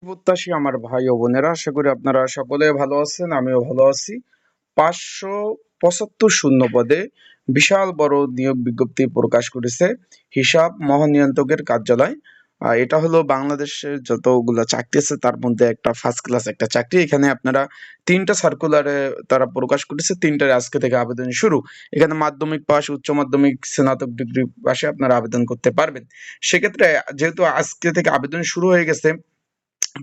প্রত্যাশী আমার ভাই ও বোনেরা, আশা করি আপনারা সকলে ভালো আছেন, আমিও ভালো আছি। 575 শূন্য পদে বিশাল বড় নিয়োগ বিজ্ঞপ্তি প্রকাশ করেছে হিসাব মহানিয়ন্ত্রকের কার্যালয়। এটা হলো বাংলাদেশের যতগুলো চাকরি আছে তার মধ্যে একটা ফার্স্ট ক্লাস একটা চাকরি। এখানে আপনারা 3টা সার্কুলারে তারা প্রকাশ করেছে, 3টার আজকে থেকে আবেদন শুরু। এখানে মাধ্যমিক পাস, উচ্চ মাধ্যমিক, স্নাতক ডিগ্রি পাশে আপনারা আবেদন করতে পারবেন। সেক্ষেত্রে যেহেতু আজকে থেকে আবেদন শুরু হয়ে গেছে,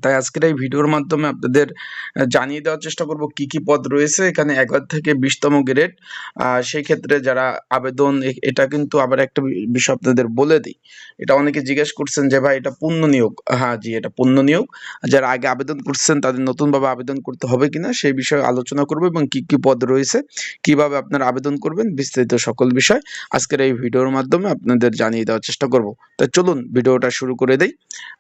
তাই আজকের এই ভিডিওর মাধ্যমে আপনাদের জানিয়ে দেওয়ার চেষ্টা করব কি কি পদ রয়েছে এখানে 11 থেকে 20তম গ্রেড। সেই ক্ষেত্রে যারা আবেদন এটা কিন্তু আবার একটা বিষয় আপনাদের বলে দিই। এটা অনেকে জিজ্ঞেস করছেন যে ভাই এটা পূর্ণ নিয়োগ। হ্যাঁ জি, এটা পূর্ণ নিয়োগ। যারা আগে আবেদন করছেন তাদের নতুনভাবে আবেদন করতে হবে কিনা সেই বিষয়ে আলোচনা করব এবং কি কি পদ রয়েছে, কিভাবে আপনারা আবেদন করবেন, বিস্তারিত সকল বিষয় আজকের এই ভিডিওর মাধ্যমে আপনাদের জানিয়ে দেওয়ার চেষ্টা করব। তাই চলুন ভিডিওটা শুরু করে দেই।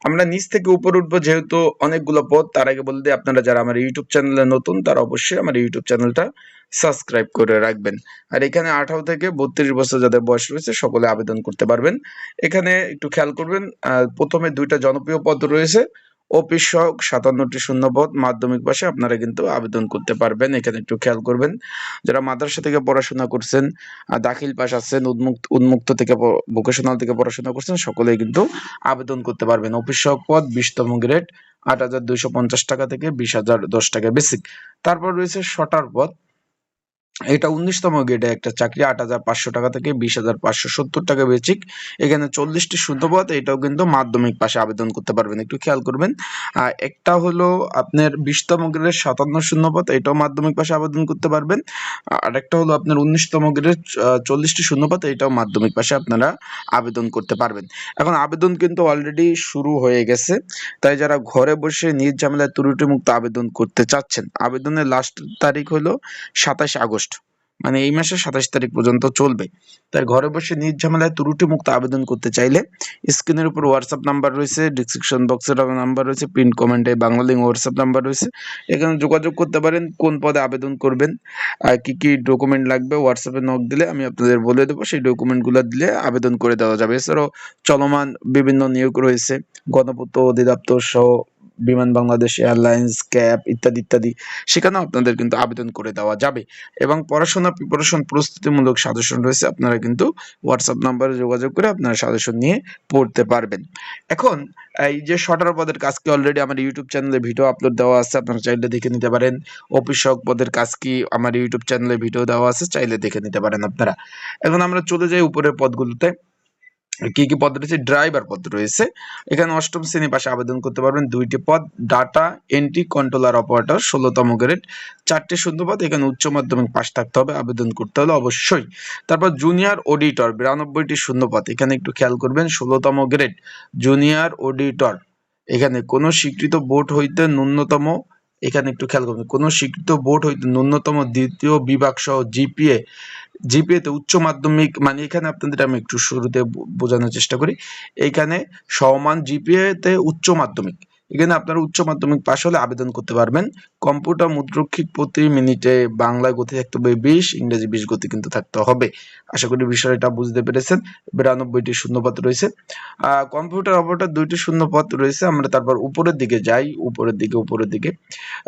আমরা নিচ থেকে উপরে উঠবো, যেহেতু অনেকগুলো পদ। তার আগে বলে দিই, আপনারা যারা আমার ইউটিউব চ্যানেলে নতুন তারা অবশ্যই আমার ইউটিউব চ্যানেলটা সাবস্ক্রাইব করে রাখবেন। আর এখানে 18 থেকে 32 বছর যাদের বয়স রয়েছে সকলে আবেদন করতে পারবেন। এখানে একটু খেয়াল করবেন, প্রথমে 2টা জনপ্রিয় পদ রয়েছে। অফিস সহক 57টি শূন্য পদ, মাধ্যমিক পাশে আপনারা কিন্তু আবেদন করতে পারবেন। এখানে একটু খেয়াল করবেন, যারা মাদ্রাসা থেকে পড়াশোনা করছেন, দাখিল পাস আছেন, উন্মুক্ত থেকে ভোকেশনাল থেকে পড়াশোনা করছেন, সকলেই কিন্তু আবেদন করতে পারবেন। অফিস সহক পদ 20তম গ্রেড, 8,250 টাকা থেকে 20,010 টাকা বেসিক। তারপর রয়েছে শটার পদ, এটা 19তম গ্রেডে একটা চাকরি, 8,500 টাকা থেকে 20,570 টাকা বেসিক। এখানে 40টি শূন্যপদ, এটাও কিন্তু মাধ্যমিক পাশে আবেদন করতে পারবেন। একটু খেয়াল করবেন, একটা হলো আপনার 20তম গ্রেডের 57 শূন্যপদ, এটাও মাধ্যমিক পাশে আবেদন করতে পারবেন। আর একটা হলো আপনার 19তম গ্রেডের 40টি শূন্যপদ, এটাও মাধ্যমিক পাশে আপনারা আবেদন করতে পারবেন। এখন আবেদন কিন্তু অলরেডি শুরু হয়ে গেছে, তাই যারা ঘরে বসে নিজ ঝামেলায় ত্রুটিমুক্ত আবেদন করতে চাচ্ছেন, আবেদনের লাস্ট তারিখ হলো 27 আগস্ট, মানে এই মাসের 27 তারিখ পর্যন্ত চলবে। তাই ঘরে বসে নিজ ঝামেলায় ত্রুটিমুক্ত আবেদন করতে চাইলে স্ক্রিনের উপর হোয়াটসঅ্যাপ নাম্বার রয়েছে, ডিসক্রিপশন বক্সের নাম্বার রয়েছে, পিন কমেন্টে বাংলা লিঙ্ক হোয়াটসঅ্যাপ নাম্বার রয়েছে। এখানে যোগাযোগ করতে পারেন কোন পদে আবেদন করবেন, আর কি কি ডকুমেন্ট লাগবে হোয়াটসঅ্যাপে নক দিলে আমি আপনাদের বলে দেবো। সেই ডকুমেন্টগুলো দিলে আবেদন করে দেওয়া যাবে। এছাড়াও চলমান বিভিন্ন নিয়োগ রয়েছে, গণপূর্ত অধিদপ্তর সহ বিমান বাংলাদেশ এয়ারলাইন্স, ক্যাব ইত্যাদি ইত্যাদি, সেখানেও আপনাদের কিন্তু আবেদন করে দেওয়া যাবে। এবং পড়াশোনা প্রিপারেশন প্রস্তুতিমূলক সাজেশন রয়েছে, আপনারা কিন্তু হোয়াটসঅ্যাপ নাম্বারে যোগাযোগ করে আপনারা সাজেশন নিয়ে পড়তে পারবেন। এখন এই যে শটার পদের কাজ কি, অলরেডি আমার ইউটিউব চ্যানেলে ভিডিও আপলোড দেওয়া আছে, আপনারা চাইলে দেখে নিতে পারেন। অফিস সহক পদের কাজ কি আমার ইউটিউব চ্যানেলে ভিডিও দেওয়া আছে, চাইলে দেখে নিতে পারেন আপনারা। এখন আমরা চলে যাই উপরের পদগুলোতে। কি কি পদ রয়েছে, ড্রাইভার পদ রয়েছে। এখানে 8ম শ্রেণী পাশে আবেদন করতে পারবেন। 2টি পদ, ডাটা এন্ট্রি কন্ট্রোলার অপারেটর 16তম গ্রেড, 4টি শূন্য পদ। এখানে উচ্চ মাধ্যমিক পাশ থাকতে হবে আবেদন করতে হলে অবশ্যই। তারপর জুনিয়র অডিটর 92টি শূন্য পদ, এখানে একটু খেয়াল করবেন, 16তম গ্রেড জুনিয়র অডিটর। এখানে কোনো স্বীকৃত বোর্ড হইতে ন্যূনতম, এখানে একটু খেয়াল করবেন, কোনো স্বীকৃত বোর্ড হইতে ন্যূনতম দ্বিতীয় বিভাগ সহ জিপিএতে উচ্চ মাধ্যমিক, মানে এখানে আপনাদের আমি একটু শুরুতে বোঝানোর চেষ্টা করি। এইখানে সমান জিপিএতে উচ্চ মাধ্যমিক, এখানে আপনারা উচ্চ মাধ্যমিক পাশ হলে আবেদন করতে পারবেন। কম্পিউটার মুদ্রক্ষিক প্রতি মিনিটে বাংলায় গতি থাকতে হবে 20, ইংরেজি 20 গতি কিন্তু থাকতে হবে। আশা করি বিষয়টা বুঝতে পেরেছেন। 92টি শূন্যপদ রয়েছে। কম্পিউটার অপারেটর 2টি শূন্যপদ রয়েছে। আমরা তারপর উপরের দিকে যাই, উপরের দিকে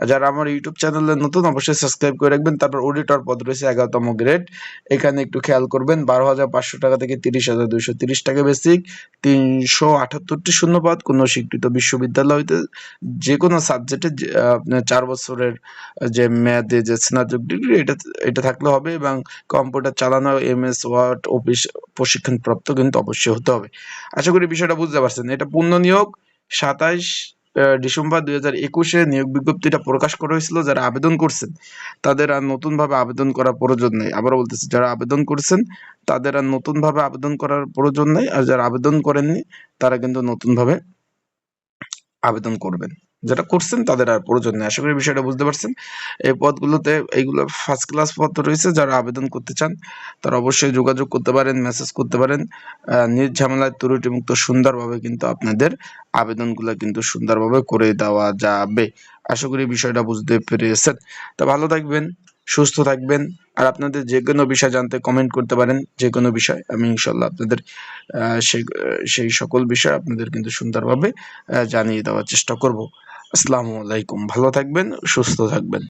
যারা আমার ইউটিউব চ্যানেলে নতুন অবশ্যই সাবস্ক্রাইব করে রাখবেন। তারপর অডিটর পদ রয়েছে 11তম গ্রেড, এখানে একটু খেয়াল করবেন, 12,500 টাকা থেকে 30,230 টাকা বেসিক। 378টি শূন্যপদ, কোনো স্বীকৃত বিশ্ববিদ্যালয় হইতে যে কোনো সাবজেক্টে আপনার 4 বছরের যে মেয়াদে যে স্নাতক ডিগ্রি এটা থাকলে হবে, এবং কম্পিউটার চালানো, এমএস ওয়ার্ড, অফিস প্রশিক্ষণ প্রাপ্ত কিন্তু অবশ্যই হতে হবে। আশা করি বিষয়টা বুঝতে পারছেন। এটা পূর্ণ নিয়োগ। 27 ডিসেম্বর 2021 নিয়োগ বিজ্ঞপ্তিটা প্রকাশ করা হয়েছিল। যারা আবেদন করছেন তাদের আর নতুনভাবে আবেদন করার প্রয়োজন নেই। আবারও বলতেছি, যারা আবেদন করছেন তাদের আর নতুনভাবে আবেদন করার প্রয়োজন নেই, আর যারা আবেদন করেননি তারা কিন্তু নতুনভাবে আবেদন করবেন। যারা করছেন তাদের আর প্রয়োজন নেই। আশা করি বিষয়টা বুঝতে পারছেন। এই পদগুলোতে এইগুলো ফার্স্ট ক্লাস পদ রয়েছে, যারা আবেদন করতে চান তারা অবশ্যই যোগাযোগ করতে পারেন, মেসেজ করতে পারেন। নিজ ঝামেলায় ত্রুটিমুক্ত সুন্দরভাবে কিন্তু আপনাদের আবেদনগুলো কিন্তু সুন্দরভাবে করে দেওয়া যাবে। আশা করি বিষয়টা বুঝতে পেরেছেন। তা ভালো থাকবেন, সুস্থ থাকবেন। আর আপনাদের যে কোনো বিষয় জানতে কমেন্ট করতে পারেন, যে কোনো বিষয় আমি ইনশাল্লাহ আপনাদের সেই সকল বিষয় আপনাদের কিন্তু সুন্দরভাবে জানিয়ে দেওয়ার চেষ্টা করব। আসসালামু আলাইকুম। ভালো থাকবেন, সুস্থ থাকবেন।